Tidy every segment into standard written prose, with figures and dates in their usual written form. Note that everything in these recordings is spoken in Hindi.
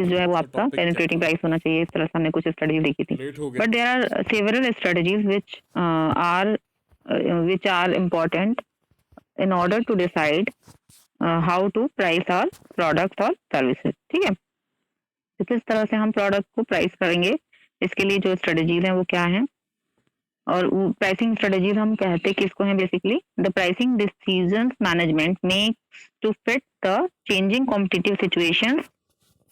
जो है वो इसका आपका टॉपिक क्या पेनिट्रेटिंग था? प्राइस होना चाहिए, इस तरह से हमने कुछ स्टडीज देखी थी। लेट हो गया। But there are several strategies which are important in order to decide how to price our products और services। ठीक है, तो किस तरह से हम प्रोडक्ट को प्राइस करेंगे, इसके लिए जो स्ट्रेटजीज हैं वो क्या हैं। और प्राइसिंग स्ट्रेटजीज हम कहते किसको हैं, basically the pricing decisions management makes to fit the changing competitive situations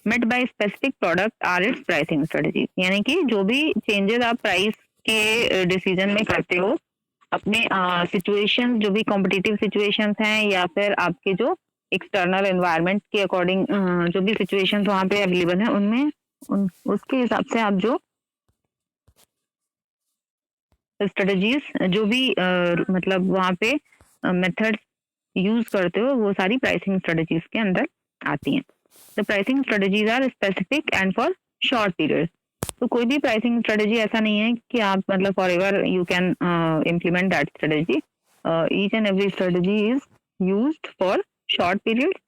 met by specific product or its pricing strategy. यानी कि जो भी चेंजेस आप प्राइस के डिसीजन में करते हो अपने सिचुएशन, जो भी कॉम्पिटिटिव सिचुएशंस हैं या फिर आपके जो एक्सटर्नल एनवायरनमेंट के अकॉर्डिंग जो भी सिचुएशंस वहाँ पे अवेलेबल हैं उनमें उसके हिसाब से आप जो स्ट्रेटजीज जो भी मतलब वहाँ पे मेथड्स यूज करते हो वो सारी प्राइसिंग स्ट्रेटजीज के अंदर आती हैं। The pricing strategies are specific and for short period. तो कोई भी प्राइसिंग स्ट्रेटजी ऐसा नहीं है कि आप मतलब for ever you can implement that strategy. Each and every strategy is used for short period.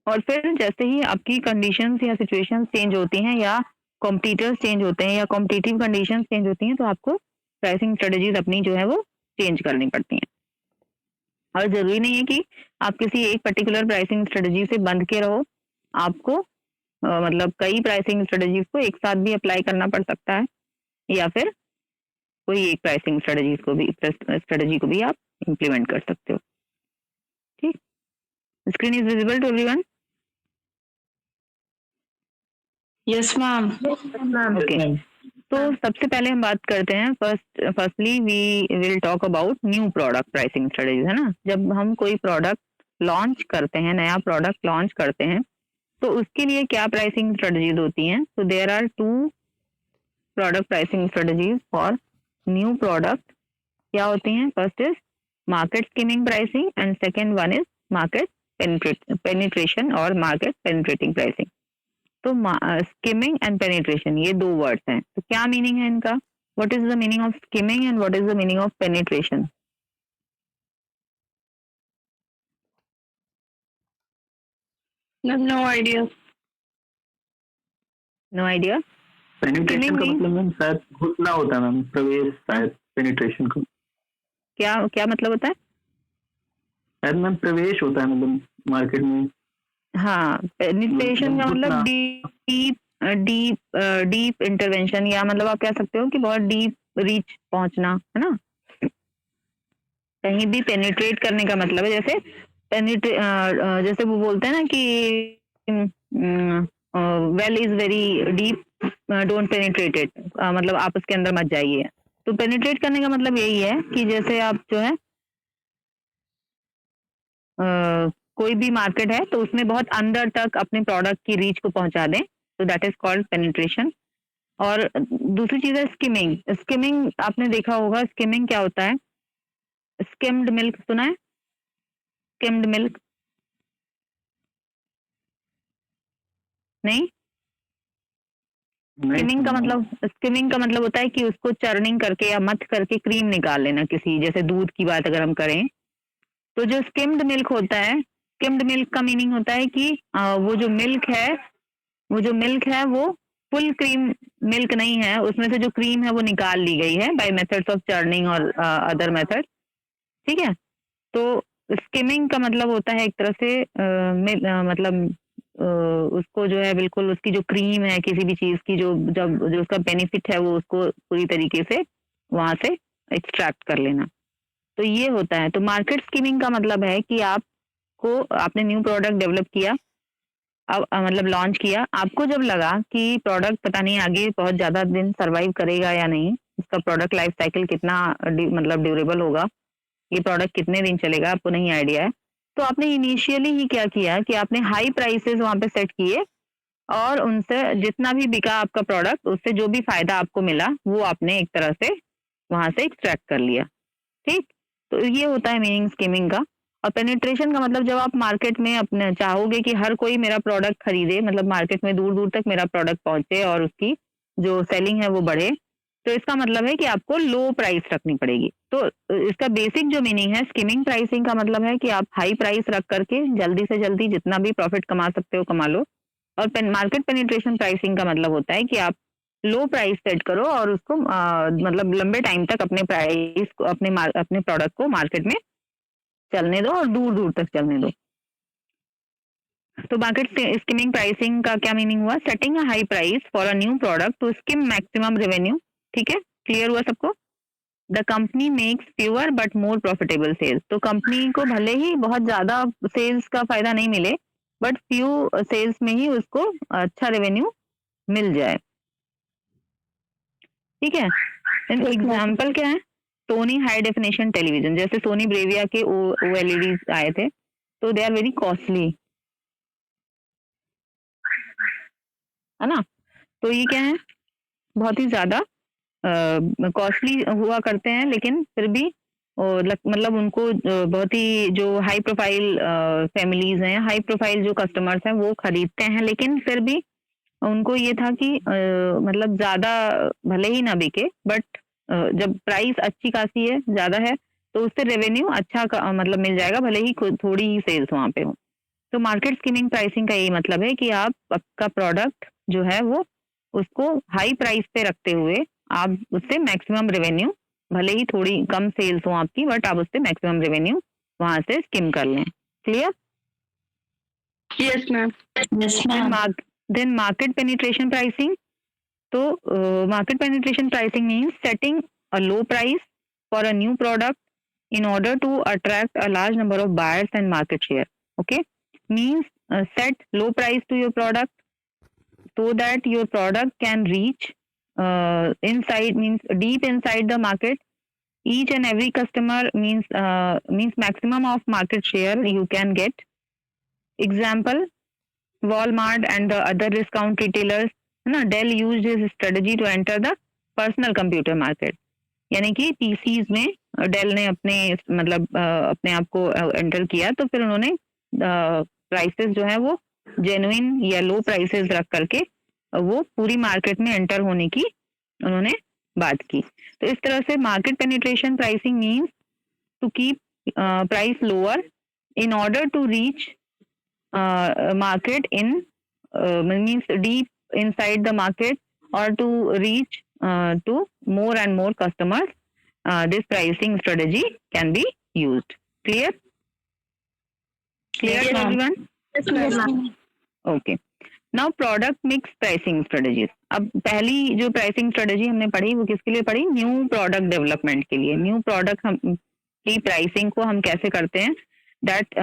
और फिर जैसे ही आपकी कंडीशंस या सिचुएशंस चेंज होती हैं या कॉम्पिटिटर्स चेंज होते हैं या कॉम्पिटिटिव कंडीशंस चेंज होती हैं तो आपको प्राइसिंग स्ट्रेटजीज अपनी जो है वो चेंज करनी पड़ती हैं। और जरूरी नहीं है कि आप किसी एक पर्टिकुलर प्राइसिंग स्ट्रेटजी से बंध के रहो, आपको मतलब कई प्राइसिंग स्ट्रेटजीज को एक साथ भी अप्लाई करना पड़ सकता है या फिर कोई एक प्राइसिंग स्ट्रेटजी को भी आप इम्प्लीमेंट कर सकते हो। ठीक, screen is visible to everyone? Yes ma'am. Okay, तो सबसे पहले हम बात करते हैं firstly we will talk about new product pricing strategies, है ना। जब हम कोई प्रोडक्ट लॉन्च करते हैं, नया प्रोडक्ट लॉन्च करते हैं तो उसके लिए क्या प्राइसिंग स्ट्रेटजीज होती हैं। तो there are 2 product pricing strategies for new product. क्या होती हैं? First is market skimming pricing and second one is market penetration और मार्केट पेनिट्रेटिंग प्राइसिंग। तो स्किमिंग एंड पेनिट्रेशन ये 2 वर्ड्स हैं, तो क्या मीनिंग है इनका? What is the meaning of skimming and what is the meaning of penetration? No idea. No idea. Penetration का मतलब मैम शायद घुसना होता है मैम, प्रवेश शायद पेनिट्रेशन को। क्या क्या मतलब होता है? शायद मैम प्रवेश होता है मतलब मार्केट में। हाँ, पेनिट्रेशन का मतलब डीप इंटरवेंशन, या मतलब आप कह सकते हो कि बहुत डीप रीच पहुंचना, है ना। कहीं भी पेनिट्रेट करने का मतलब है जैसे जैसे वो बोलते हैं ना कि well is very deep, don't penetrate it, मतलब आप उसके अंदर मत जाइए। तो पेनिट्रेट करने का मतलब यही है कि जैसे आप जो है कोई भी मार्केट है तो उसमें बहुत अंदर तक अपने प्रोडक्ट की रीच को पहुंचा दें, तो दैट इज कॉल्ड पेनिट्रेशन। और दूसरी चीज है स्किमिंग। स्किमिंग आपने देखा होगा, स्किमिंग क्या होता है? स्किम्ड मिल्क सुना है? स्किम्ड मिल्क नहीं? स्किमिंग का मतलब होता है कि उसको चर्निंग करके या मथ करके क्रीम निकाल लेना, किसी जैसे दूध की बात अगर हम करें तो जो स्किम्ड मिल्क होता है, स्किम्ड मिल्क का मीनिंग होता है कि वो जो मिल्क है वो फुल क्रीम मिल्क नहीं है, उसमें से जो क्रीम है वो निकाल ली गई है बाय मेथड्स ऑफ चर्निंग और अदर मेथड। ठीक है, तो स्किमिंग का मतलब होता है एक तरह से मतलब उसको जो है बिल्कुल उसकी जो क्रीम है किसी भी चीज की, जो उसका बेनिफिट है वो उसको पूरी तरीके से वहां से एक्सट्रैक्ट कर लेना, तो ये होता है। तो मार्केट स्कीमिंग का मतलब है कि आपने न्यू प्रोडक्ट डेवलप किया, अब मतलब लॉन्च किया, आपको जब लगा कि प्रोडक्ट पता नहीं आगे बहुत ज्यादा दिन सरवाइव करेगा या नहीं, इसका प्रोडक्ट लाइफ साइकिल कितना मतलब ड्यूरेबल होगा, ये प्रोडक्ट कितने दिन चलेगा, आपको नहीं आइडिया है, तो आपने इनिशियली ही क्या किया कि आपने हाई प्राइसेस वहां पे सेट किए और उनसे जितना भी बिका आपका प्रोडक्ट उससे जो भी फायदा आपको मिला वो आपने एक तरह से वहां से एक्सट्रैक्ट कर लिया। ठीक, तो ये होता है मीनिंग स्कीमिंग का। और पेनिट्रेशन का मतलब जब आप मार्केट में अपने चाहोगे कि हर कोई मेरा प्रोडक्ट खरीदे, मतलब मार्केट में दूर दूर तक मेरा प्रोडक्ट पहुंचे और उसकी जो सेलिंग है वो बढ़े, तो इसका मतलब है कि आपको लो प्राइस रखनी पड़ेगी। तो इसका बेसिक जो मीनिंग है स्कीमिंग प्राइसिंग का मतलब है कि आप हाई प्राइस रख करके जल्दी से जल्दी जितना भी प्रॉफिट कमा सकते हो कमा लो, और मार्केट पेनिट्रेशन प्राइसिंग का मतलब होता है कि आप लो प्राइस सेट करो और उसको मतलब लंबे टाइम तक अपने प्राइस को अपने प्रोडक्ट को मार्केट में चलने दो और दूर दूर तक चलने दो। तो मार्केट स्किमिंग प्राइसिंग का क्या मीनिंग हुआ? Setting a high price for a new product to skim maximum revenue. ठीक है, क्लियर हुआ सबको? The company makes fewer but more profitable sales. तो कंपनी को भले ही बहुत ज्यादा सेल्स का फायदा नहीं मिले, बट फ्यू सेल्स में ही उसको अच्छा रेवेन्यू मिल जाए। ठीक है, एग्जाम्पल क्या है? सोनी हाई डेफिनेशन टेलीविजन, जैसे सोनी ब्रेविया के OLEDs आए थे, तो दे आर वेरी कॉस्टली, है ना? तो ये क्या है? बहुत ही ज्यादा कॉस्टली हुआ करते हैं, लेकिन फिर भी मतलब उनको बहुत ही जो हाई प्रोफाइल फैमिलीज हैं, हाई प्रोफाइल जो कस्टमर्स हैं वो खरीदते हैं, लेकिन फिर भी उनको ये था कि मतलब ज्यादा भले ही ना बिके, बट जब प्राइस अच्छी खासी है, ज्यादा है, तो उससे रेवेन्यू अच्छा मतलब मिल जाएगा, भले ही थोड़ी ही सेल्स वहां पे हो। तो मार्केट स्किमिंग प्राइसिंग का यही मतलब है कि आप आपका प्रोडक्ट जो है वो उसको हाई प्राइस पे रखते हुए आप उससे मैक्सिमम रेवेन्यू, भले ही थोड़ी कम सेल्स हो आपकी, बट आप उससे मैक्सिमम रेवेन्यू वहां से स्किम कर लें। Clear? Yes, ma'am. Yes, ma'am. Then market penetration pricing. So market penetration pricing means setting a low price for a new product in order to attract a large number of buyers and market share. Okay, means set low price to your product so that your product can reach inside, means deep inside the market. Each and every customer means maximum of market share you can get. Example, Walmart and the other discount retailers, है ना, Dell used his strategy to enter the personal computer market. यानी कि PCs में डेल ने अपने मतलब अपने आप को एंटर किया, तो फिर उन्होंने प्राइसेस जो है वो जेन्युइन या लो प्राइसेस रख करके वो पूरी मार्केट में एंटर होने की उन्होंने बात की। तो इस तरह से market penetration pricing means to keep price lower in order to reach market in means deep inside the market, or to reach to more and more customers. This pricing strategy can be used. Clear? Clear Yes, to ma'am. everyone? Yes, ma'am. Okay. Now product mix pricing strategies. अब पहली जो प्राइसिंग स्ट्रेटेजी हमने पढ़ी वो किसके लिए पढ़ी? न्यू प्रोडक्ट डेवलपमेंट के लिए। न्यू प्रोडक्ट हम की प्राइसिंग को हम कैसे करते हैं, that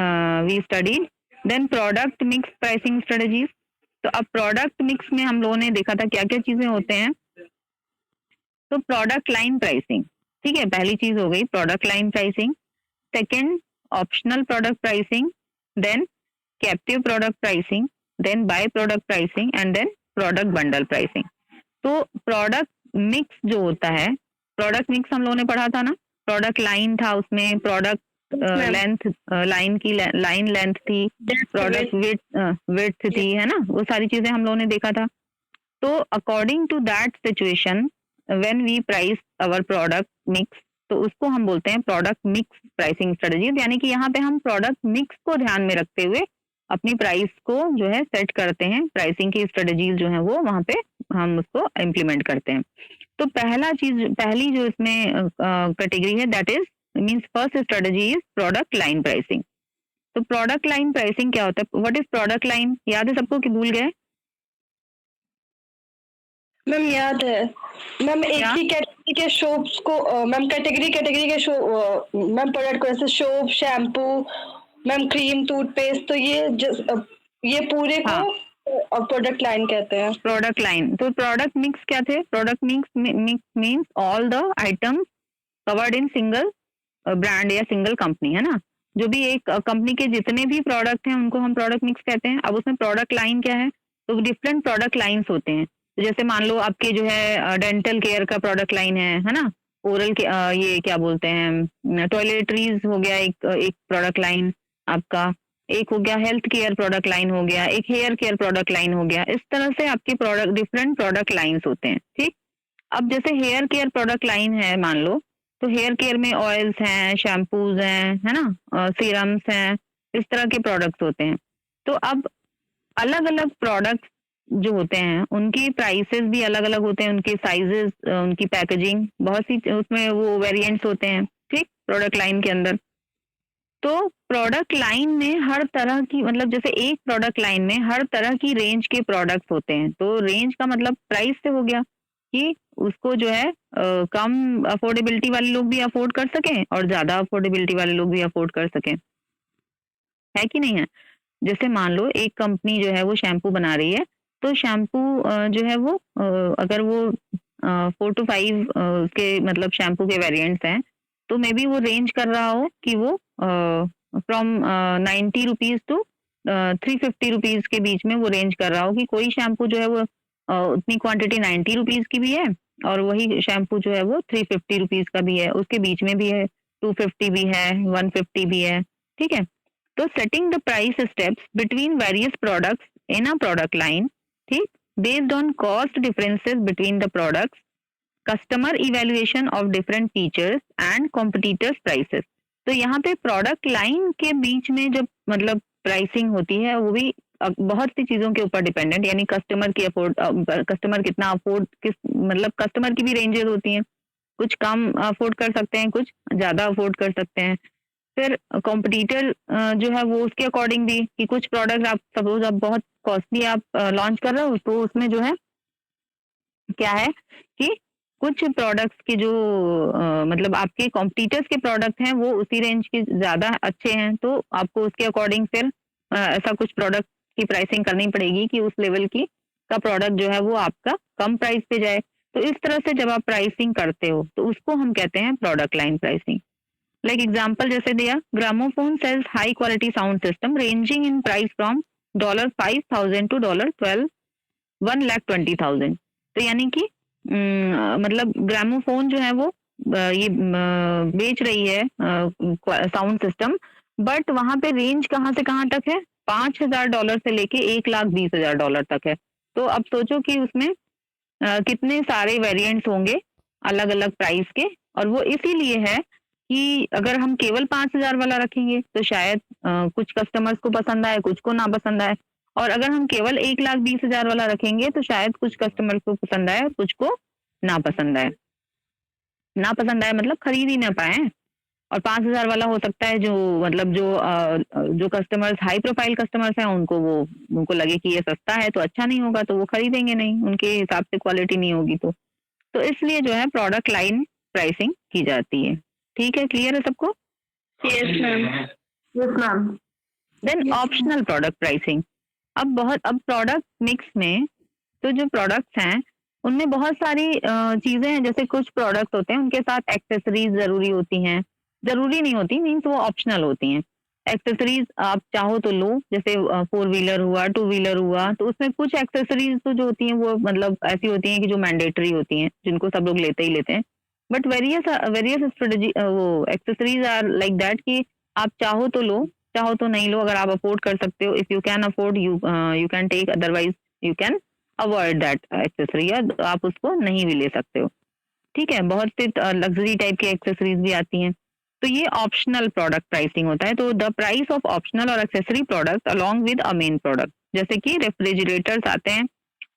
we studied. Then product mix pricing strategies. तो अब प्रोडक्ट मिक्स में हम लोगों ने देखा था क्या क्या चीजें होते हैं। तो प्रोडक्ट लाइन प्राइसिंग, ठीक है, पहली चीज हो गई product line pricing. Second, optional product pricing. Then captive product pricing. Then by product pricing and then product bundle pricing. तो प्रोडक्ट मिक्स जो होता है, प्रोडक्ट मिक्स हम लोगों ने पढ़ा था ना, प्रोडक्ट लाइन था, उसमें प्रोडक्ट लेंथ, लाइन की लाइन लेंथ थी, प्रोडक्ट विड्थ थी, है ना, वो सारी चीजें हम लोगों ने देखा था। तो according to that situation when we price our product mix, तो उसको हम बोलते हैं प्रोडक्ट मिक्स प्राइसिंग स्ट्रेटजी। यानी कि यहाँ पे हम प्रोडक्ट मिक्स को ध्यान में रखते हुए अपनी प्राइस को जो है सेट करते हैं, प्राइसिंग की स्ट्रेटजीज जो है वो वहाँ पे हम उसको इम्प्लीमेंट करते हैं। तो पहली जो इसमें कैटेगरी है that is means first strategy is product line pricing. तो प्रोडक्ट लाइन प्राइसिंग क्या होता है? What is product line? याद है सबको कि भूल गए? मैम याद है मैम, एक क्या? ही कैटेगरी के शॉप्स को मैम कैटेगरी के शो मैम प्रोडक्ट को ऐसे shop, shampoo, ma'am cream, toothpaste, तो ये पूरे हाँ, को प्रोडक्ट लाइन कहते हैं। Product line. तो प्रोडक्ट मिक्स क्या थे? Product mix means all the items covered in single brand या सिंगल कंपनी, है ना। जो भी एक कंपनी के जितने भी प्रोडक्ट हैं उनको हम प्रोडक्ट मिक्स कहते हैं। अब उसमें प्रोडक्ट लाइन क्या है? तो डिफरेंट प्रोडक्ट लाइन्स होते हैं। तो जैसे मान लो आपके जो है डेंटल केयर का प्रोडक्ट लाइन है ना, ओरल के ये क्या बोलते हैं, टॉयलेटरीज हो गया एक प्रोडक्ट लाइन आपका, एक हो गया हेल्थ केयर प्रोडक्ट लाइन हो गया, एक हेयर केयर प्रोडक्ट लाइन हो गया। इस तरह से आपके प्रोडक्ट डिफरेंट प्रोडक्ट लाइन्स होते हैं। ठीक, अब जैसे हेयर केयर प्रोडक्ट लाइन है मान लो, तो हेयर केयर में ऑयल्स हैं, शैम्पूज हैं, है ना, सीरम्स हैं, इस तरह के प्रोडक्ट्स होते हैं। तो अब अलग अलग प्रोडक्ट्स जो होते हैं उनके प्राइसेस भी अलग अलग होते हैं, उनके साइजेस, उनकी पैकेजिंग, बहुत सी उसमें वो वेरिएंट्स होते हैं, ठीक, प्रोडक्ट लाइन के अंदर। तो प्रोडक्ट लाइन में हर तरह की, मतलब जैसे एक प्रोडक्ट लाइन में हर तरह की रेंज के प्रोडक्ट्स होते हैं, तो रेंज का मतलब प्राइस से हो गया कि उसको जो है कम अफोर्डेबिलिटी वाले लोग भी अफोर्ड कर सकें और ज्यादा अफोर्डेबिलिटी वाले लोग भी अफोर्ड कर सकें, है कि नहीं है? जैसे मान लो एक कंपनी जो है वो शैम्पू बना रही है, तो शैम्पू जो है वो अगर वो 4 to 5 के मतलब शैम्पू के वेरिएंट्स हैं, तो मे बी वो रेंज कर रहा हो कि वो फ्रॉम 90 रुपीज टू 350 रुपीज के बीच में वो रेंज कर रहा हो कि कोई शैम्पू जो है वो उतनी क्वांटिटी 90 रुपीज की भी है और वही शैम्पू जो है वो 350 रुपीज का भी है, उसके बीच में भी है 250 भी है, 150 भी है, ठीक है। तो setting the price steps between various products in a product line, ठीक, based on cost differences between the products, customer evaluation of different features and competitors prices। तो यहाँ पे प्रोडक्ट लाइन के बीच में जब मतलब प्राइसिंग होती है वो भी बहुत सी चीजों के ऊपर डिपेंडेंट, यानी कस्टमर की कस्टमर कितना अफोर्ड, किस मतलब कस्टमर की भी रेंजेस होती हैं, कुछ कम अफोर्ड कर सकते हैं, कुछ ज्यादा अफोर्ड कर सकते हैं। फिर कॉम्पिटिटर जो है वो उसके अकॉर्डिंग भी कि कुछ प्रोडक्ट आप सपोज आप बहुत कॉस्टली आप लॉन्च कर रहे हो, तो उसमें जो है क्या है कि कुछ प्रोडक्ट्स के जो मतलब आपके कॉम्पिटिटर्स के प्रोडक्ट हैं वो उसी रेंज के ज्यादा अच्छे हैं, तो आपको उसके अकॉर्डिंग फिर ऐसा कुछ प्रोडक्ट की प्राइसिंग करनी पड़ेगी कि उस लेवल की का प्रोडक्ट जो है वो आपका कम प्राइस पे जाए। तो इस तरह से जब आप प्राइसिंग करते हो तो उसको हम कहते हैं product line pricing. Like example जैसे दिया, gramophone sells high quality sound system ranging in price from $5,000 to $1,20,000। तो यानी कि मतलब ग्रामोफोन जो है वो ये बेच रही है साउंड सिस्टम, बट वहां पे रेंज कहाँ से कहाँ तक है, $5,000 से लेके $1,20,000 तक है। तो अब सोचो कि उसमें कितने सारे वेरिएंट्स होंगे अलग अलग प्राइस के, और वो इसीलिए है कि अगर हम केवल 5,000 वाला रखेंगे तो शायद कुछ कस्टमर्स को पसंद आए, कुछ को ना पसंद आए, और अगर हम केवल 1,20,000 वाला रखेंगे तो शायद कुछ कस्टमर्स को पसंद आए और कुछ को ना पसंद आए। ना पसंद आए मतलब खरीद ही ना पाए। और 5,000 वाला हो सकता है जो मतलब जो कस्टमर्स हाई प्रोफाइल कस्टमर्स हैं उनको लगे कि ये सस्ता है तो अच्छा नहीं होगा, तो वो खरीदेंगे नहीं, उनके हिसाब से क्वालिटी नहीं होगी। तो इसलिए जो है प्रोडक्ट लाइन प्राइसिंग की जाती है। ठीक है, क्लियर है सबको? Yes ma'am. Yes ma'am. Then optional product pricing. अब प्रोडक्ट मिक्स में तो जो प्रोडक्ट्स हैं उनमें बहुत सारी चीजें हैं, जैसे कुछ प्रोडक्ट होते हैं उनके साथ एक्सेसरीज जरूरी होती हैं, जरूरी नहीं होती, मीन्स वो ऑप्शनल होती हैं। एक्सेसरीज आप चाहो तो लो, जैसे 4 व्हीलर हुआ, 2 व्हीलर हुआ, तो उसमें कुछ एक्सेसरीज तो जो होती हैं वो मतलब ऐसी होती हैं कि जो मैंडेटरी होती हैं, जिनको सब लोग लेते ही लेते हैं। बट वेरियस स्ट्रेटजी वो एक्सेसरीज आर लाइक दैट कि आप चाहो तो लो, चाहो तो नहीं लो। अगर आप अफोर्ड कर सकते हो, if you can afford you can take, otherwise you can avoid that accessory, या आप उसको नहीं भी ले सकते हो। ठीक है, बहुत सी लग्जरी टाइप की एक्सेसरीज भी आती हैं। तो ये ऑप्शनल प्रोडक्ट प्राइसिंग होता है। तो द प्राइस ऑफ ऑप्शनल और accessory product along with a main product, जैसे कि रेफ्रिजरेटर्स आते हैं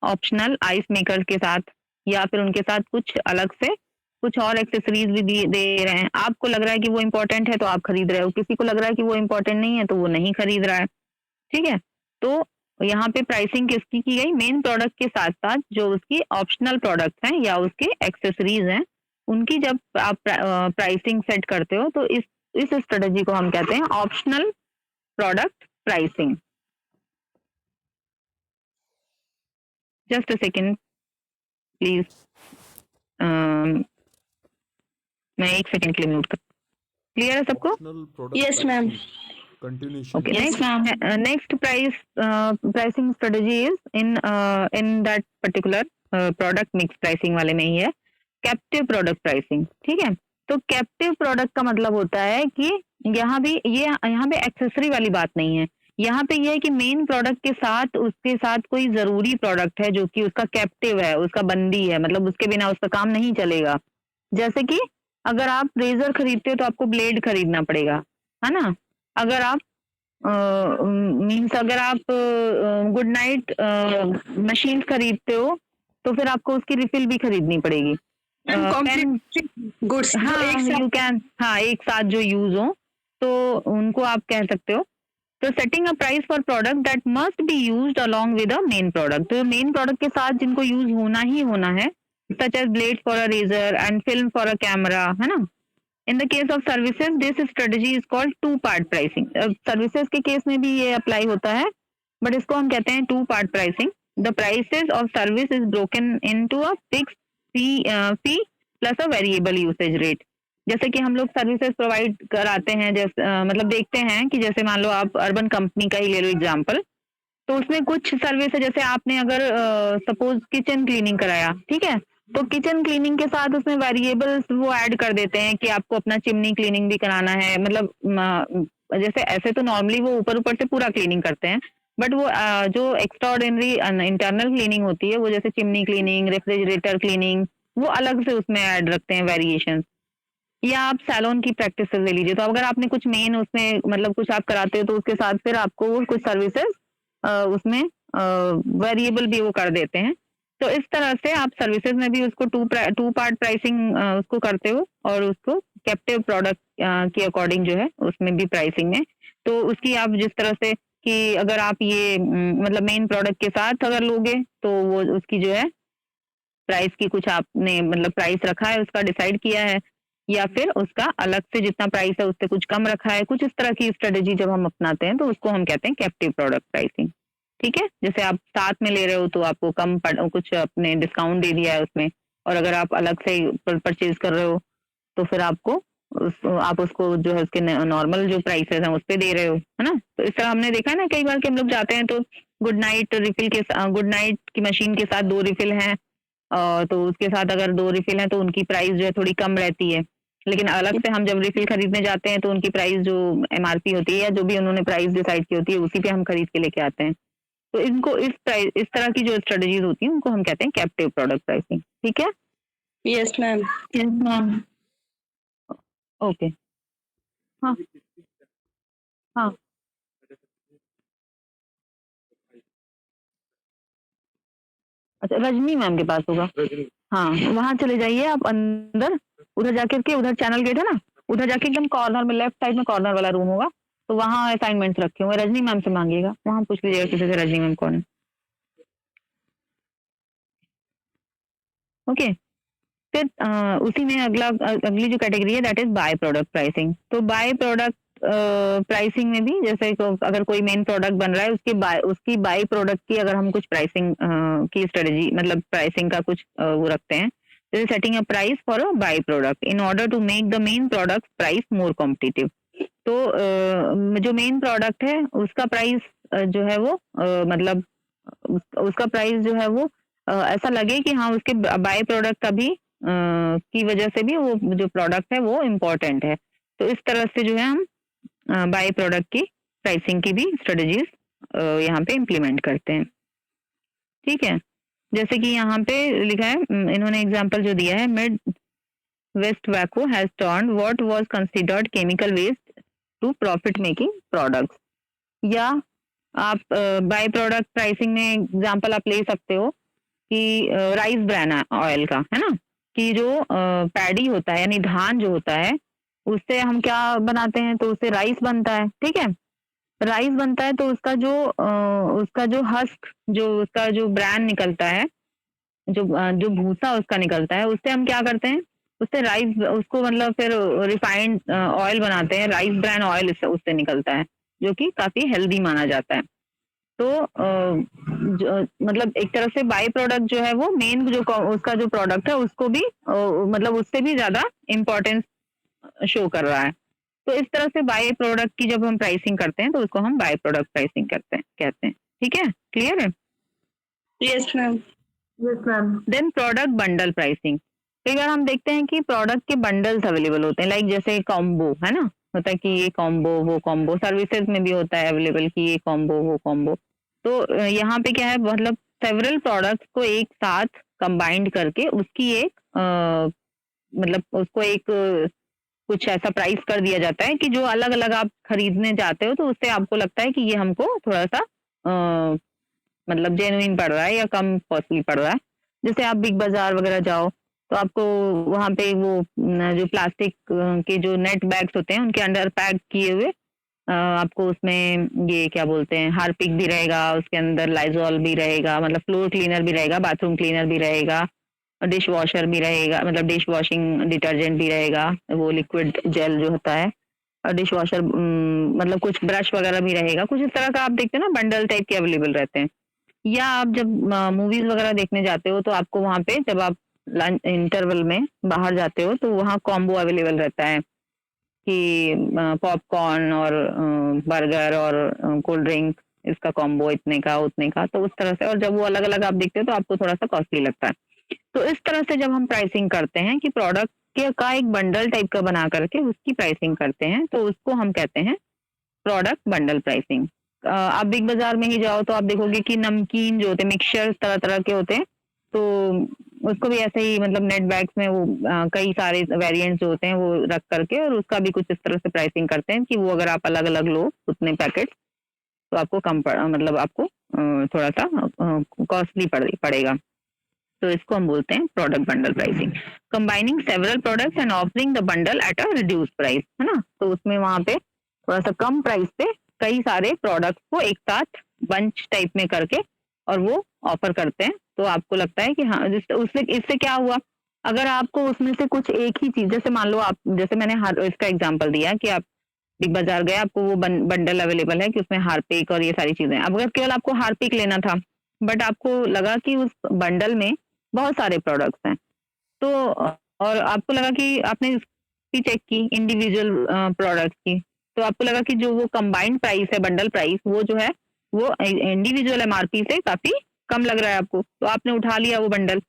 ऑप्शनल आइस मेकर्स के साथ, या फिर उनके साथ कुछ अलग से कुछ और एक्सेसरीज भी दे रहे हैं। आपको लग रहा है कि वो इम्पोर्टेंट है तो आप खरीद रहे हो, किसी को लग रहा है कि वो इम्पोर्टेंट नहीं है तो वो नहीं खरीद रहा है। ठीक है, तो यहाँ पे प्राइसिंग किसकी की गई, मेन प्रोडक्ट के साथ साथ जो उसकी ऑप्शनल प्रोडक्ट्स हैं या उसके एक्सेसरीज हैं, उनकी जब आप प्राइसिंग सेट करते हो तो इस स्ट्रेटजी को हम कहते हैं optional product pricing. Just a second please, मैं 1 सेकेंड के लिए म्यूट कर। क्लियर है सबको? Yes ma'am. Continuation. Okay. Yes, ma'am. Next pricing strategy is in that particular product mix pricing वाले में ही है कैप्टिव प्रोडक्ट प्राइसिंग। ठीक है, तो कैप्टिव प्रोडक्ट का मतलब होता है कि यहाँ पे एक्सेसरी वाली बात नहीं है। यहाँ पे ये है कि मेन प्रोडक्ट के साथ उसके साथ कोई जरूरी प्रोडक्ट है जो कि उसका कैप्टिव है, उसका बंदी है, मतलब उसके बिना उसका काम नहीं चलेगा। जैसे कि अगर आप रेजर खरीदते हो तो आपको ब्लेड खरीदना पड़ेगा, है ना। अगर आप मीन्स अगर आप गुड नाइट मशीन खरीदते हो तो फिर आपको उसकी रिफिल भी खरीदनी पड़ेगी। मैम पेन गुड्स जो हाँ एक साथ यू कैन हाँ एक साथ जो यूज हो तो उनको आप कह सकते हो। तो setting a price for product that must be used along with a main product, तो मेन प्रोडक्ट के साथ जिनको यूज होना ही होना है, such as blade for a razor and film for a camera, है ना। In the case of services this strategy is called two part pricing. Services के केस में भी ये अप्लाई होता है, बट इसको हम कहते हैं two part pricing. The prices of service is broken into a fix fee plus a variable usage rate. जैसे कि हम लोग सर्विसेज प्रोवाइड कराते हैं, जैसे मतलब देखते हैं कि जैसे मान लो आप अर्बन कंपनी का ही ले लो एग्जांपल, तो उसमें कुछ सर्विस है, जैसे आपने अगर सपोज किचन क्लीनिंग कराया, ठीक है, तो किचन क्लीनिंग के साथ उसमें वेरिएबल्स वो ऐड कर देते हैं कि आपको अपना चिमनी क्लीनिंग भी कराना है, मतलब जैसे ऐसे तो नॉर्मली वो ऊपर ऊपर से पूरा क्लीनिंग करते हैं, बट वो जो एक्स्ट्रा ऑर्डिनरी इंटरनल क्लीनिंग होती है, वो जैसे चिमनी क्लीनिंग, रेफ्रिजरेटर क्लीनिंग, वो अलग से उसमें ऐड रखते हैं वेरिएशन। या आप सैलून की प्रैक्टिस ले लीजिए, तो अगर आपने कुछ मेन उसमें मतलब कुछ आप कराते हो तो उसके साथ फिर आपको वो कुछ सर्विसेज उसमें वेरिएबल भी वो कर देते हैं। तो इस तरह से आप सर्विसेज में भी उसको टू पार्ट प्राइसिंग उसको करते हो, और उसको कैप्टिव प्रोडक्ट के अकॉर्डिंग जो है उसमें भी प्राइसिंग में, तो उसकी आप जिस तरह से कि अगर आप ये मतलब मेन प्रोडक्ट के साथ अगर लोगे तो वो उसकी जो है प्राइस की कुछ आपने मतलब प्राइस रखा है, उसका डिसाइड किया है, या फिर उसका अलग से जितना प्राइस है उससे कुछ कम रखा है, कुछ इस तरह की स्ट्रेटेजी जब हम अपनाते हैं तो उसको हम कहते हैं कैप्टिव प्रोडक्ट प्राइसिंग। ठीक है, जैसे आप साथ में ले रहे हो तो आपको कुछ अपने डिस्काउंट दे दिया है उसमें, और अगर आप अलग से परचेज कर रहे हो तो फिर आपको आप उसको जो है उसके नॉर्मल जो प्राइसेस हैं उस पे दे रहे हो, है ना। तो इस तरह हमने देखा है ना कई बार कि हम लोग जाते हैं तो गुड नाइट की मशीन के साथ 2 रिफिल हैं, तो उसके साथ अगर 2 रिफिल हैं तो उनकी प्राइस जो है थोड़ी कम रहती है। लेकिन अलग से हम जब रिफिल खरीदने जाते हैं तो उनकी प्राइस जो एमआरपी होती है या जो भी उन्होंने प्राइस डिसाइड की होती है उसी पे हम खरीद के लेके आते हैं। तो इनको इस तरह की जो स्ट्रेटजीज होती हैं उनको हम कहते हैं कैप्टिव प्रोडक्ट प्राइसिंग। ठीक है? Yes ma'am. Yes ma'am. Okay. हाँ हाँ अच्छा, रजनी मैम के पास होगा। हाँ, वहाँ चले जाइए आप अंदर, उधर जाकर के, उधर चैनल गेट है ना, उधर जाके एकदम कॉर्नर में लेफ्ट साइड में कॉर्नर वाला रूम होगा, तो वहाँ असाइनमेंट्स रखे होंगे, रजनी मैम से मांगिएगा, वहाँ पूछ लीजिएगा किसी से रजनी मैम कौन है। ओके, फिर उसी में अगली जो कैटेगरी है that is by product pricing. तो बाय प्रोडक्ट प्राइसिंग में भी जैसे अगर कोई मेन प्रोडक्ट बन रहा है उसकी बाय प्रोडक्ट की अगर हम कुछ प्राइसिंग की स्ट्रेटजी मतलब प्राइसिंग का कुछ वो रखते हैं, जैसे setting a price for a by product in order to make the main product price more competitive. तो जो मेन प्रोडक्ट है उसका प्राइस जो है वो मतलब उसका प्राइस जो है वो ऐसा लगे कि हाँ उसके बाय प्रोडक्ट का भी की वजह से भी वो जो प्रोडक्ट है वो इम्पोर्टेंट है। तो इस तरह से जो है हम बाय प्रोडक्ट की प्राइसिंग की भी स्ट्रेटजीज यहाँ पे इम्प्लीमेंट करते हैं। ठीक है, जैसे कि यहाँ पे लिखा है, इन्होंने एग्जांपल जो दिया है, MeadWestvaco has turned what was considered chemical waste to profit making products. या आप बाय प्रोडक्ट प्राइसिंग में एग्जांपल आप ले सकते हो कि राइस ब्रैन ऑयल का, है ना, कि जो पैडी होता है यानी धान जो होता है उससे हम क्या बनाते हैं, तो उससे राइस बनता है। ठीक है, राइस बनता है तो उसका जो हस्क, जो उसका जो ब्रैन निकलता है, जो भूसा उसका निकलता है, उससे हम क्या करते हैं, उससे राइस उसको मतलब फिर रिफाइंड ऑयल बनाते हैं, राइस ब्रैन ऑयल उससे निकलता है, जो कि काफी हेल्दी माना जाता है। तो मतलब एक तरह से बाय प्रोडक्ट जो है वो मेन जो उसका जो प्रोडक्ट है उसको भी मतलब उससे भी ज्यादा इम्पोर्टेंस शो कर रहा है। तो इस तरह से बाय प्रोडक्ट की जब हम प्राइसिंग करते हैं तो उसको हम बाय प्रोडक्ट प्राइसिंग कहते हैं। ठीक है, क्लियर है? Yes ma'am. Yes ma'am. Then product bundle pricing. कई बार हम देखते हैं कि प्रोडक्ट के बंडल्स अवेलेबल होते हैं, लाइक जैसे कॉम्बो, है ना, होता है कि ये कॉम्बो वो कॉम्बो, सर्विसेज में भी होता है अवेलेबल कि ये कॉम्बो वो कॉम्बो। तो यहाँ पे क्या है, मतलब सेवरल प्रोडक्ट्स को एक साथ कंबाइंड करके उसकी एक मतलब उसको एक कुछ ऐसा प्राइस कर दिया जाता है कि जो अलग अलग आप खरीदने जाते हो तो उससे आपको लगता है कि ये हमको थोड़ा सा मतलब जेन्युइन पड़ रहा है या कम कॉस्टली पड़ रहा है। जैसे आप बिग बाजार वगैरह जाओ तो आपको वहाँ पे वो जो प्लास्टिक के जो नेट बैग्स होते हैं उनके अंडर पैक किए हुए आपको उसमें ये क्या बोलते हैं हार्पिक भी रहेगा, उसके अंदर लाइजॉल भी रहेगा, मतलब फ्लोर क्लीनर भी रहेगा, बाथरूम क्लीनर भी रहेगा, डिश वॉशर भी रहेगा, मतलब डिश वॉशिंग डिटर्जेंट भी रहेगा, वो लिक्विड जेल जो होता है, और डिश वॉशर मतलब कुछ ब्रश वगैरह भी रहेगा। कुछ इस तरह का आप देखते हो ना बंडल टाइप के अवेलेबल रहते हैं। या आप जब मूवीज वगैरह देखने जाते हो तो आपको वहाँ पे जब आप लंच इंटरवल में बाहर जाते हो तो वहाँ कॉम्बो अवेलेबल रहता है कि पॉपकॉर्न और बर्गर और कोल्ड ड्रिंक, इसका कॉम्बो इतने का उतने का, तो उस तरह से। और जब वो अलग अलग आप देखते हो तो आपको थोड़ा सा कॉस्टली लगता है। तो इस तरह से जब हम प्राइसिंग करते हैं कि प्रोडक्ट के का एक बंडल टाइप का बना करके उसकी प्राइसिंग करते हैं तो उसको हम कहते हैं प्रोडक्ट बंडल प्राइसिंग। आप बिग बाजार में ही जाओ तो आप देखोगे कि नमकीन जो होते हैं मिक्सचर तरह तरह के होते हैं, तो उसको भी ऐसे ही मतलब नेट बैग्स में वो कई सारे वेरिएंट्स जो होते हैं वो रख करके और उसका भी कुछ इस तरह से प्राइसिंग करते हैं कि वो अगर आप अलग अलग लो उतने पैकेट तो आपको कम मतलब आपको थोड़ा सा कॉस्टली पड़ेगा। तो इसको हम बोलते हैं product bundle pricing. Combining several products and offering the bundle at a reduce price, है ना। तो उसमें वहां पे थोड़ा सा कम प्राइस पे कई सारे प्रोडक्ट्स को एक साथ बंच टाइप में करके और वो ऑफर करते हैं। तो आपको लगता है कि हाँ उससे इससे क्या हुआ, अगर आपको उसमें से कुछ एक ही चीज, जैसे मान लो आप, जैसे मैंने इसका एग्जांपल दिया कि आप बिग बाजार गए, आपको वो बंडल अवेलेबल है कि उसमें हार्पिक और ये सारी चीजें। अब अगर केवल आपको हार्पिक लेना था बट आपको लगा कि उस बंडल में बहुत सारे प्रोडक्ट्स हैं, तो और आपको लगा कि आपने इसकी चेक की इंडिविजुअल प्रोडक्ट्स की, तो आपको लगा कि जो वो कंबाइंड प्राइस है बंडल प्राइस वो जो है वो इंडिविजुअल एमआरपी से काफी कम लग रहा है आपको, तो आपने उठा लिया वो बंडल।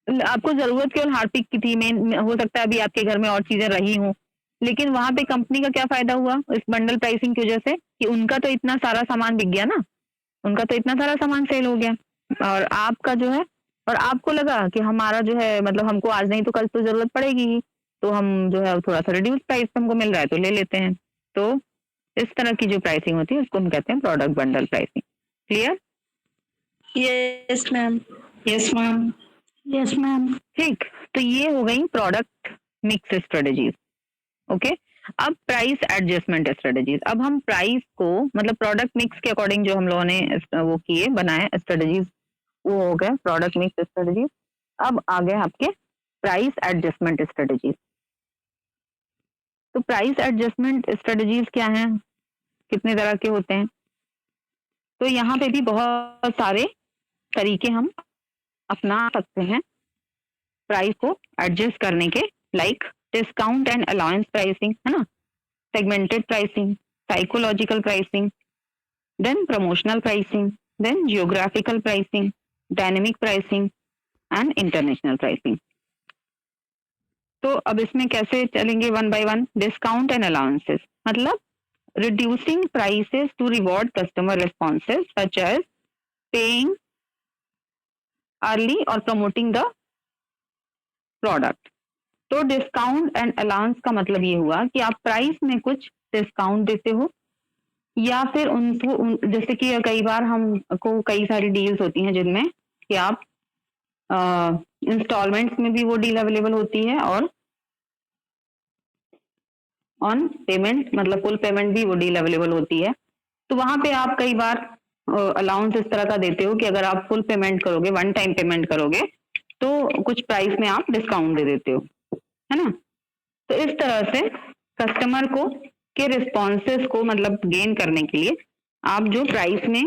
आपको जरूरत केवल हार्पिक की थी, मेन हो सकता है अभी आपके घर में और चीजें रही हों, लेकिन वहां पे कंपनी का क्या फायदा हुआ इस बंडल प्राइसिंग की वजह से कि उनका तो इतना सारा सामान बिक गया ना, उनका तो इतना सारा सामान सेल हो गया, और आपका जो है, और आपको लगा कि हमारा जो है मतलब हमको आज नहीं तो कल तो जरूरत पड़ेगी ही, तो हम जो है थोड़ा सा रिड्यूस प्राइस हमको मिल रहा है तो ले लेते हैं। तो इस तरह की जो प्राइसिंग होती है उसको हम कहते हैं product bundle pricing. Clear? Yes ma'am. Yes ma'am. Yes ma'am. ठीक, तो ये हो गई प्रोडक्ट मिक्स स्ट्रेटेजीज। ओके, अब प्राइस एडजस्टमेंट स्ट्रेटेजीज। अब हम प्राइस को मतलब प्रोडक्ट मिक्स के अकॉर्डिंग जो हम लोगों ने वो किए बनाए स्ट्रेटेजीज, वो हो गए प्रोडक्ट मिक्स स्ट्रेटेजीज। अब आ गए आपके प्राइस एडजस्टमेंट स्ट्रेटेजीज। तो प्राइस एडजस्टमेंट स्ट्रेटेजीज क्या हैं, कितने तरह के होते हैं, तो यहाँ पे भी बहुत सारे तरीके हम अपना सकते हैं प्राइस को एडजस्ट करने के, like discount and allowance pricing, है ना, segmented pricing, psychological pricing, then promotional pricing, then geographical pricing, dynamic pricing and international pricing. तो अब इसमें कैसे चलेंगे one by one. Discount and allowances मतलब reducing prices to reward customer responses such as paying early और प्रमोटिंग द प्रोडक्ट। तो डिस्काउंट एंड अलाउंस का मतलब ये हुआ कि आप प्राइस में कुछ डिस्काउंट देते हो, या फिर उनको जैसे कि कई बार हमको कई सारी डील्स होती हैं जिनमें कि आप इंस्टॉलमेंट्स में भी वो डील अवेलेबल होती है और ऑन पेमेंट मतलब फुल पेमेंट भी वो डील अवेलेबल होती है। तो वहां पे आप कई बार अलाउंस इस तरह का देते हो कि अगर आप फुल पेमेंट करोगे, वन टाइम पेमेंट करोगे, तो कुछ प्राइस में आप डिस्काउंट दे देते हो, है ना। तो इस तरह से कस्टमर को के रिस्पॉन्सेस को मतलब गेन करने के लिए आप जो प्राइस में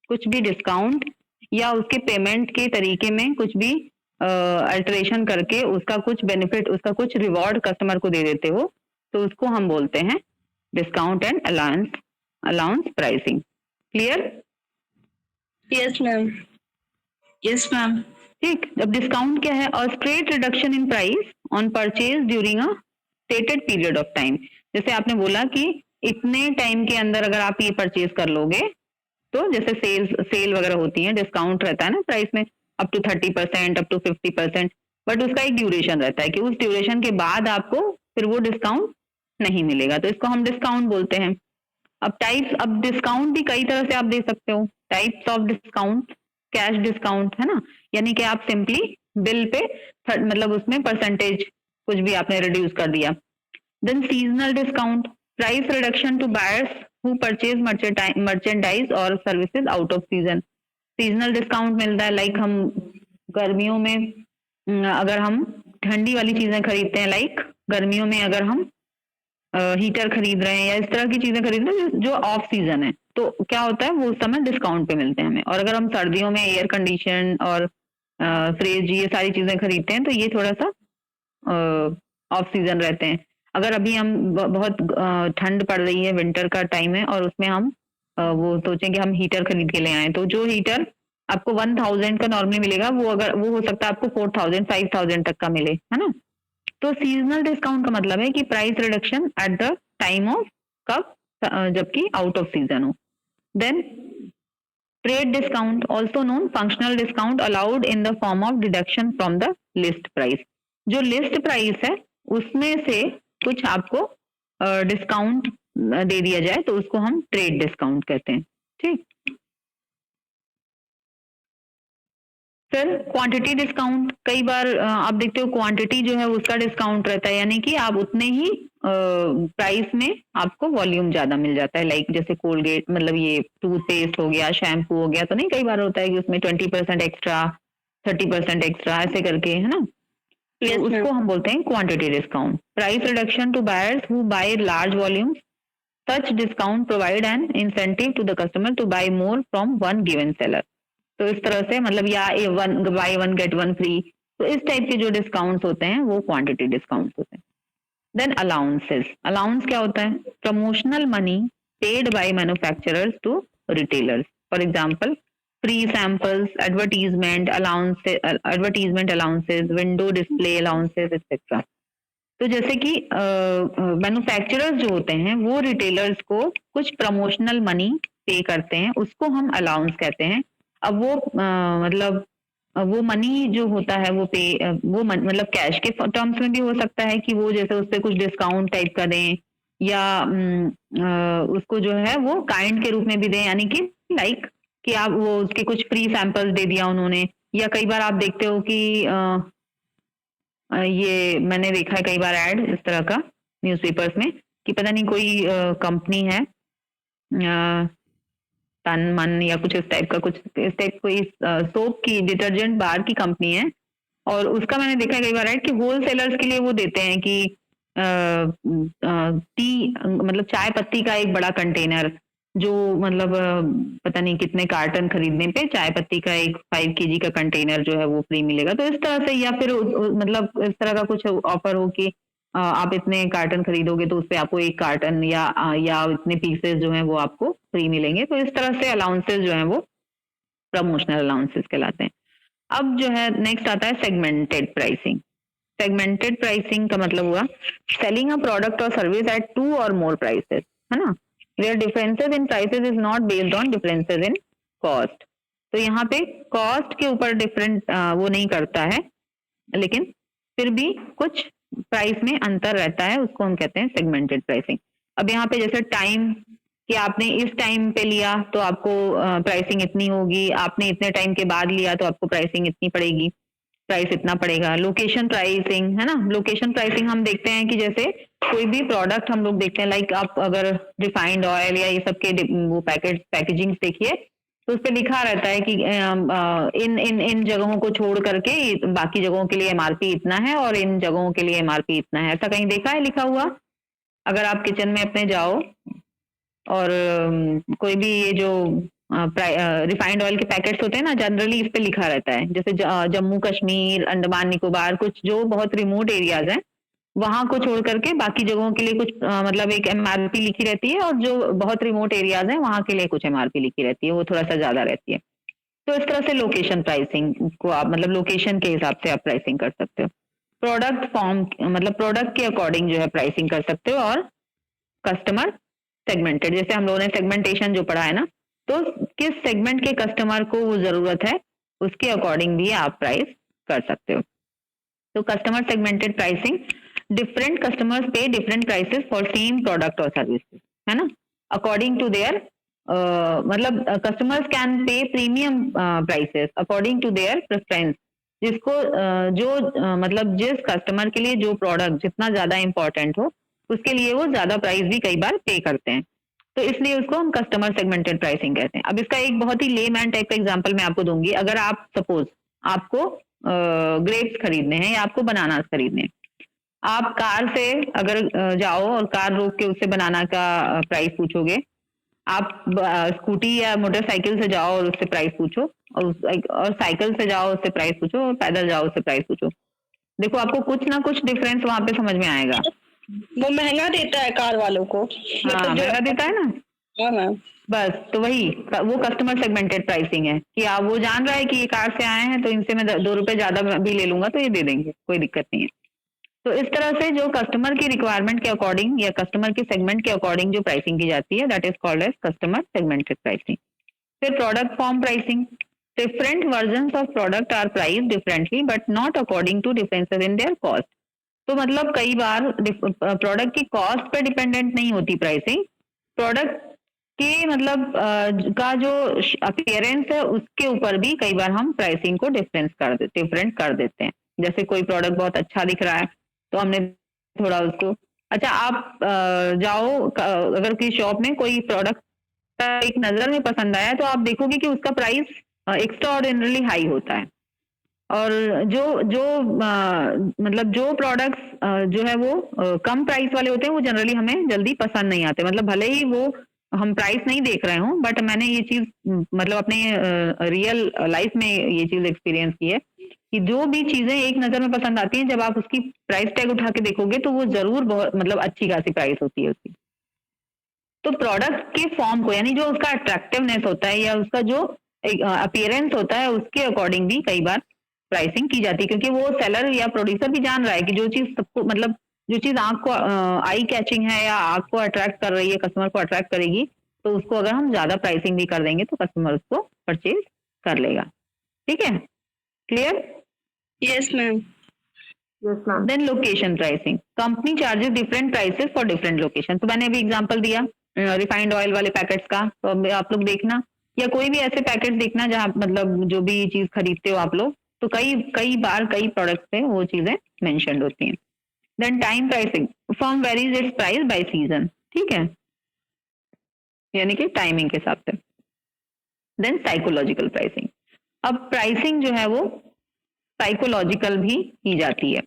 कुछ भी डिस्काउंट या उसके पेमेंट के तरीके में कुछ भी अल्टरेशन करके उसका कुछ बेनिफिट, उसका कुछ रिवॉर्ड कस्टमर को दे देते हो, तो उसको हम बोलते हैं discount and allowance pricing. Clear? Yes ma'am. Yes ma'am. ठीक, अब डिस्काउंट क्या है? और straight reduction in price on purchase during a stated period of time. जैसे आपने बोला कि इतने टाइम के अंदर अगर आप ये परचेज कर लोगे, तो जैसे सेल वगैरह होती है, डिस्काउंट रहता है ना प्राइस में up to 30%, up to 50%, but उसका एक ड्यूरेशन रहता है कि उस ड्यूरेशन के बाद आपको फिर वो डिस्काउंट नहीं मिलेगा, तो इसको हम डिस्काउंट बोलते हैं। अब डिस्काउंट भी कई तरह से आप दे सकते हो। Types of discount, cash discount, है ना, यानी कि आप सिंपली बिल पे मतलब उसमें परसेंटेज कुछ भी आपने रिड्यूस कर दिया। Then seasonal discount, price reduction to buyers who purchase merchandise और services out of season. Seasonal discount मिलता है, लाइक हम गर्मियों में अगर हम ठंडी वाली चीजें खरीदते हैं, लाइक गर्मियों में अगर हम हीटर खरीद रहे हैं या इस तरह की चीजें खरीद रहे हैं जो ऑफ सीजन है, तो क्या होता है वो उस समय डिस्काउंट पे मिलते हैं हमें। और अगर हम सर्दियों में एयर कंडीशन और फ्रिज ये सारी चीजें खरीदते हैं तो ये थोड़ा सा ऑफ सीजन रहते हैं। अगर अभी हम बहुत ठंड पड़ रही है, विंटर का टाइम है और उसमें हम वो सोचें कि हम हीटर खरीद के ले आए, तो जो हीटर आपको 1000 का नॉर्मली मिलेगा वो अगर वो हो सकता है आपको 4000 5000 तक का मिले, है ना। तो सीजनल डिस्काउंट का मतलब है कि price reduction at the time of कब, जबकि आउट ऑफ सीजन हो। Then trade discount, also known functional discount, allowed in the form of deduction from the list price. जो लिस्ट प्राइस है उसमें से कुछ आपको डिस्काउंट दे दिया जाए तो उसको हम ट्रेड डिस्काउंट कहते हैं, ठीक। फिर क्वांटिटी डिस्काउंट, कई बार आप देखते हो क्वांटिटी जो है उसका डिस्काउंट रहता है, यानी कि आप उतने ही प्राइस में आपको वॉल्यूम ज्यादा मिल जाता है। लाइक जैसे कोलगेट, मतलब ये टूथपेस्ट हो गया, शैम्पू हो गया, तो नहीं कई बार होता है कि उसमें 20% एक्स्ट्रा, 30% एक्स्ट्रा ऐसे करके, है ना। Yes, तो ma'am. उसको हम बोलते हैं quantity discount. Price reduction to buyers who buy large volumes, such discount provide an incentive to the customer to buy more from one given seller. तो इस तरह से मतलब या buy one get one free, तो इस टाइप के जो डिस्काउंट्स होते हैं वो क्वांटिटी डिस्काउंट्स होते हैं। देन अलाउंसेस, अलाउंस क्या होता है? Promotional money paid by manufacturers to retailers, for example free samples, advertisement allowances, window display allowances etcetera. तो जैसे कि मैन्युफैक्चरर्स जो होते हैं वो रिटेलर्स को कुछ प्रमोशनल मनी पे करते हैं, उसको हम अलाउंस कहते हैं। अब वो मतलब वो मनी जो होता है वो वो मतलब कैश के टर्म्स में भी हो सकता है कि वो जैसे उस पर कुछ डिस्काउंट टाइप का दें, या उसको जो है वो काइंड के रूप में भी दें, यानी कि लाइक कि आप वो उसके कुछ फ्री सैंपल्स दे दिया उन्होंने। या कई बार आप देखते हो कि ये मैंने देखा है कई बार ऐड इस तरह का न्यूज़पेपर्स में कि पता नहीं कोई कंपनी है तन मन या कुछ इस टाइप का, कुछ इस टाइप कोई सोप की, डिटर्जेंट बार की कंपनी है, और उसका मैंने देखा है कई बार ऐड कि होलसेलर्स के लिए वो देते हैं कि टी मतलब चाय पत्ती का एक बड़ा कंटेनर, जो मतलब पता नहीं कितने कार्टन खरीदने पे चाय पत्ती का एक 5 kg का कंटेनर जो है वो फ्री मिलेगा। तो इस तरह से, या फिर मतलब इस तरह का कुछ ऑफर हो कि आप इतने कार्टन खरीदोगे तो उसपे आपको एक कार्टन या इतने पीसेस जो हैं वो आपको फ्री मिलेंगे। तो इस तरह से अलाउंसेस जो हैं वो प्रमोशनल अलाउंसेस कहलाते हैं। अब जो है नेक्स्ट आता है सेगमेंटेड प्राइसिंग। सेगमेंटेड प्राइसिंग का मतलब हुआ सेलिंग अ प्रोडक्ट और सर्विस एट 2 और मोर प्राइसेस, है ना। Where differences in prices is not based on differences in cost। तो यहाँ पे कॉस्ट के ऊपर डिफरेंट वो नहीं करता है, लेकिन फिर भी कुछ प्राइस में अंतर रहता है, उसको हम कहते हैं सेगमेंटेड प्राइसिंग। अब यहाँ पे जैसे टाइम कि आपने इस टाइम पे लिया तो आपको प्राइसिंग इतनी होगी, आपने इतने टाइम के बाद लिया तो आपको प्राइसिंग इतनी पड़ेगी, प्राइस इतना पड़ेगा। लोकेशन प्राइसिंग, है ना। लोकेशन प्राइसिंग हम देखते हैं कि जैसे कोई भी प्रोडक्ट हम लोग देखते हैं, लाइक आप अगर रिफाइंड ऑयल या ये सब के वो पैकेजिंग देखिए तो उस पर लिखा रहता है कि इन जगहों को छोड़ करके बाकी जगहों के लिए एमआरपी इतना है और इन जगहों के लिए एमआरपी इतना है। ऐसा कहीं देखा है लिखा हुआ? अगर आप किचन में अपने जाओ और कोई भी ये जो रिफाइंड ऑयल के पैकेट्स होते हैं ना, जनरली इस पे लिखा रहता है। जैसे जम्मू कश्मीर, अंडमान निकोबार, कुछ जो बहुत रिमोट एरियाज हैं वहां को छोड़ करके बाकी जगहों के लिए कुछ मतलब एक एमआरपी लिखी रहती है, और जो बहुत रिमोट एरियाज हैं वहां के लिए कुछ एमआरपी लिखी रहती है, वो थोड़ा सा ज्यादा रहती है। तो इस तरह से लोकेशन प्राइसिंग को आप मतलब लोकेशन के हिसाब से आप प्राइसिंग कर सकते हो। प्रोडक्ट फॉर्म मतलब प्रोडक्ट के अकॉर्डिंग जो है प्राइसिंग कर सकते हो। और कस्टमर सेगमेंटेड, जैसे हम लोगों ने सेगमेंटेशन जो पढ़ा है ना, तो किस सेगमेंट के कस्टमर को वो जरूरत है उसके अकॉर्डिंग भी आप प्राइस कर सकते हो। तो customer segmented pricing different customers pay different prices for same product or services, है ना, according to their मतलब customers can pay premium prices according to their preference, जिसको मतलब जिस कस्टमर के लिए जो प्रोडक्ट जितना ज्यादा इम्पोर्टेंट हो उसके लिए वो ज्यादा प्राइस भी कई बार पे करते हैं, तो इसलिए उसको हम कस्टमर सेगमेंटेड प्राइसिंग कहते हैं। अब इसका एक बहुत ही लेमैन टाइप का एग्जांपल मैं आपको दूंगी। अगर आप सपोज आपको ग्रेप्स खरीदने हैं या आपको बनानास खरीदने हैं, आप कार से अगर जाओ और कार रोक के उससे बनाना का प्राइस पूछोगे, आप स्कूटी या मोटरसाइकिल से जाओ और उससे प्राइस पूछो, और साइकिल से जाओ उससे प्राइस पूछो, और पैदल जाओ उससे प्राइस पूछो, देखो आपको कुछ ना कुछ डिफरेंस वहां पे समझ में आएगा। वो महंगा देता है कार वालों को, हाँ महंगा देता है ना। हाँ मैम। बस तो वही वो कस्टमर सेगमेंटेड प्राइसिंग है कि आप वो जान रहा है कि ये कार से आए हैं तो इनसे मैं 2 रुपए ज्यादा भी ले लूंगा तो ये दे देंगे, कोई दिक्कत नहीं है। तो इस तरह से जो कस्टमर की रिक्वायरमेंट के अकॉर्डिंग या कस्टमर के सेगमेंट के अकॉर्डिंग जो प्राइसिंग की जाती है, that is called as customer segmented pricing. फिर product form pricing, different versions of product are price differently but not according to differences in their cost. तो मतलब कई बार प्रोडक्ट की कॉस्ट पे डिपेंडेंट नहीं होती प्राइसिंग, प्रोडक्ट के मतलब का जो अपीयरेंस है उसके ऊपर भी कई बार हम प्राइसिंग को डिफरेंट कर देते हैं। जैसे कोई प्रोडक्ट बहुत अच्छा दिख रहा है तो हमने थोड़ा उसको, अच्छा आप जाओ अगर किसी शॉप में कोई प्रोडक्ट एक नजर में पसंद आया तो आप देखोगे कि उसका प्राइस एक्स्ट्रा ऑर्डिनरली हाई होता है, और जो मतलब जो प्रोडक्ट्स जो है वो कम प्राइस वाले होते हैं वो जनरली हमें जल्दी पसंद नहीं आते। मतलब भले ही वो हम प्राइस नहीं देख रहे हों, बट मैंने ये चीज मतलब अपने रियल लाइफ में ये चीज एक्सपीरियंस की है कि जो भी चीजें एक नजर में पसंद आती हैं, जब आप उसकी प्राइस टैग उठा के देखोगे तो वो जरूर बहुत मतलब अच्छी खासी प्राइस होती है उसकी। तो प्रोडक्ट के फॉर्म को, यानी जो उसका अट्रैक्टिवनेस होता है या उसका जो अपीयरेंस होता है उसके अकॉर्डिंग भी कई बार प्राइसिंग की जाती है, क्योंकि वो सेलर या प्रोड्यूसर भी जान रहा है कि जो चीज सबको मतलब जो चीज आंख को आई कैचिंग है या आंख को अट्रैक्ट कर रही है, कस्टमर को अट्रैक्ट करेगी, तो उसको अगर हम ज्यादा प्राइसिंग भी कर देंगे तो कस्टमर उसको परचेज कर लेगा। ठीक है, clear? Yes ma'am. Then location pricing, company charges different prices for different location. तो मैंने अभी एग्जांपल दिया रिफाइंड ऑयल वाले पैकेट्स का, तो अब आप लोग देखना या कोई भी ऐसे पैकेट देखना जहाँ मतलब जो भी चीज खरीदते हो आप लोग, तो कई बार कई प्रोडक्ट्स पे वो चीजें मेंशन्ड होती हैं। Then time pricing, firm varies its price by season, ठीक है, यानी कि टाइमिंग के हिसाब से। देन साइकोलॉजिकल प्राइसिंग, अब प्राइसिंग जो है वो साइकोलॉजिकल भी की जाती है।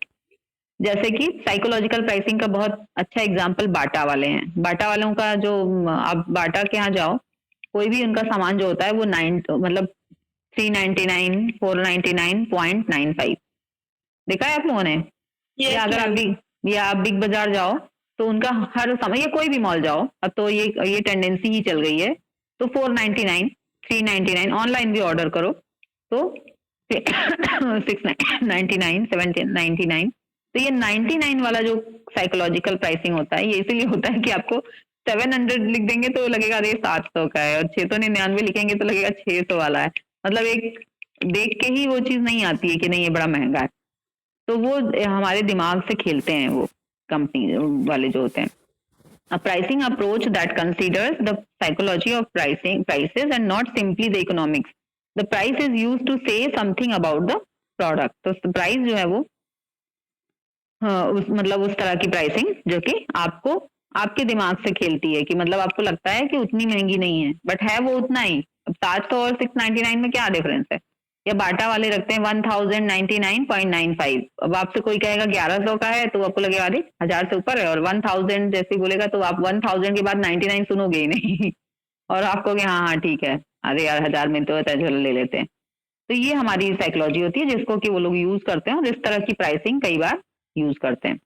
जैसे कि साइकोलॉजिकल प्राइसिंग का बहुत अच्छा एग्जांपल बाटा वाले हैं। बाटा वालों का जो आप बाटा के यहाँ जाओ, कोई भी उनका सामान जो होता है वो 399, 499.95 देखा है आप लोगों ने? या अगर आप बिग बाजार जाओ तो उनका हर समय, या कोई भी मॉल जाओ, अब तो ये टेंडेंसी ही चल गई है, तो 499, 399, ऑनलाइन भी ऑर्डर करो तो 699, 799, तो ये 99 वाला जो साइकोलॉजिकल प्राइसिंग होता है ये इसीलिए होता है कि आपको 700 लिख देंगे तो लगेगा अरे 700 का है, और 699 लिखेंगे तो लगेगा 600 वाला है। मतलब एक देख के ही वो चीज नहीं आती है कि नहीं ये बड़ा महंगा है, तो वो हमारे दिमाग से खेलते हैं वो कंपनी वाले जो होते हैं। A pricing approach that considers the psychology of prices and not simply the economics. The price is used to say something about the product. तो प्राइस जो है वो मतलब उस तरह की प्राइसिंग जो कि आपको आपके दिमाग से खेलती है, कि मतलब आपको लगता है कि उतनी महंगी नहीं है बट है वो उतना ही। अब 700 और 699 में क्या डिफरेंस है? या बाटा वाले रखते हैं 1099.95, अब आपसे कोई कहेगा 1100 का है तो आपको लगेगा अरे 1000 से ऊपर है, और 1000 जैसे बोलेगा तो आप 1000 के बाद 99 सुनोगे ही नहीं और आपको हाँ ठीक है, अरे यार 1000 में तो चलो ले लेते हैं। तो ये हमारी साइकोलॉजी होती है जिसको कि वो लोग यूज करते हैं और इस तरह की प्राइसिंग कई बार यूज करते हैं,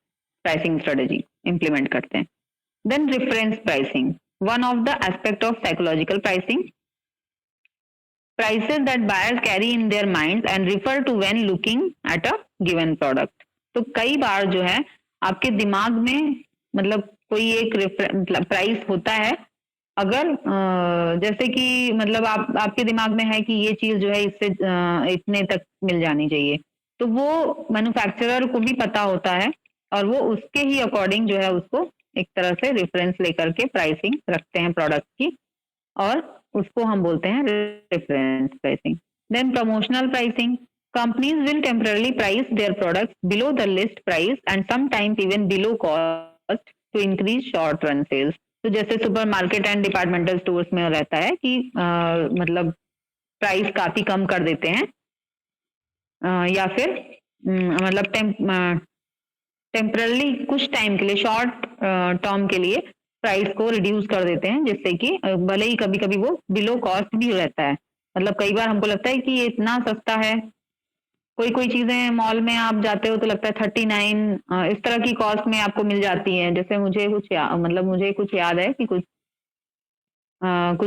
प्राइसिंग स्ट्रेटेजी इंप्लीमेंट करते हैं। Then reference pricing, one of the aspect of psychological pricing, prices that buyers carry in their minds and refer to when looking at a given product. तो कई बार जो है आपके दिमाग में मतलब कोई एक प्राइस होता है, अगर जैसे कि मतलब आपके दिमाग में है कि ये चीज जो है इससे इतने तक मिल जानी चाहिए, तो वो मैन्युफैक्चरर को भी पता होता है और वो उसके ही अकॉर्डिंग जो है उसको एक तरह से रेफरेंस लेकर के प्राइसिंग रखते हैं प्रोडक्ट की, और उसको हम बोलते हैं reference pricing. Then promotional pricing, companies will temporarily price their products below the list price and sometimes even below cost to increase short run sales। तो जैसे सुपरमार्केट एंड डिपार्टमेंटल स्टोर्स में रहता है कि मतलब प्राइस काफी कम कर देते हैं, या फिर मतलब टेम्परली कुछ टाइम के लिए, शॉर्ट टर्म के लिए प्राइस को रिड्यूस कर देते हैं, जिससे कि भले ही कभी कभी वो बिलो कॉस्ट भी रहता है। मतलब कई बार हमको लगता है कि ये इतना सस्ता है, कोई कोई चीजें मॉल में आप जाते हो तो लगता है 39 इस तरह की कॉस्ट में आपको मिल जाती है। जैसे मुझे कुछ याद है कि कुछ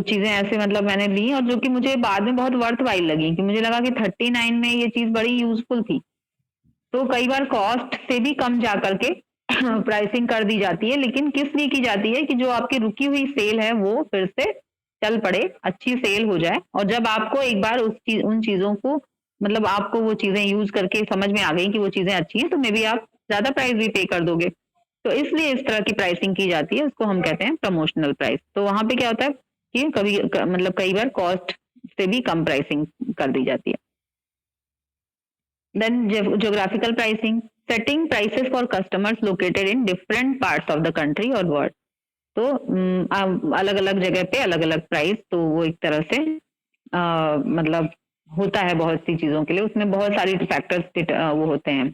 चीजें ऐसे मतलब मैंने ली और जो कि मुझे बाद में बहुत वर्थ वाइल लगी, कि मुझे लगा कि 39 में ये चीज बड़ी यूजफुल थी। तो कई बार कॉस्ट से भी कम जा करके प्राइसिंग कर दी जाती है, लेकिन किस लिए की जाती है कि जो आपकी रुकी हुई सेल है वो फिर से चल पड़े, अच्छी सेल हो जाए। और जब आपको एक बार उन चीजों को मतलब आपको वो चीजें यूज करके समझ में आ गई कि वो चीजें अच्छी हैं, तो मे बी आप ज्यादा प्राइस भी पे कर दोगे। तो इसलिए इस तरह की प्राइसिंग की जाती है, उसको हम कहते हैं प्रमोशनल प्राइस। तो वहां पे क्या होता है कि मतलब कई बार कॉस्ट से भी कम प्राइसिंग कर दी जाती है। Then geographical pricing, setting prices for customers located in different parts of the country और वर्ल्ड। तो अलग अलग जगह पे अलग अलग प्राइस, तो वो एक तरह से मतलब होता है बहुत सी चीजों के लिए, उसमें बहुत सारी फैक्टर्स वो होते हैं,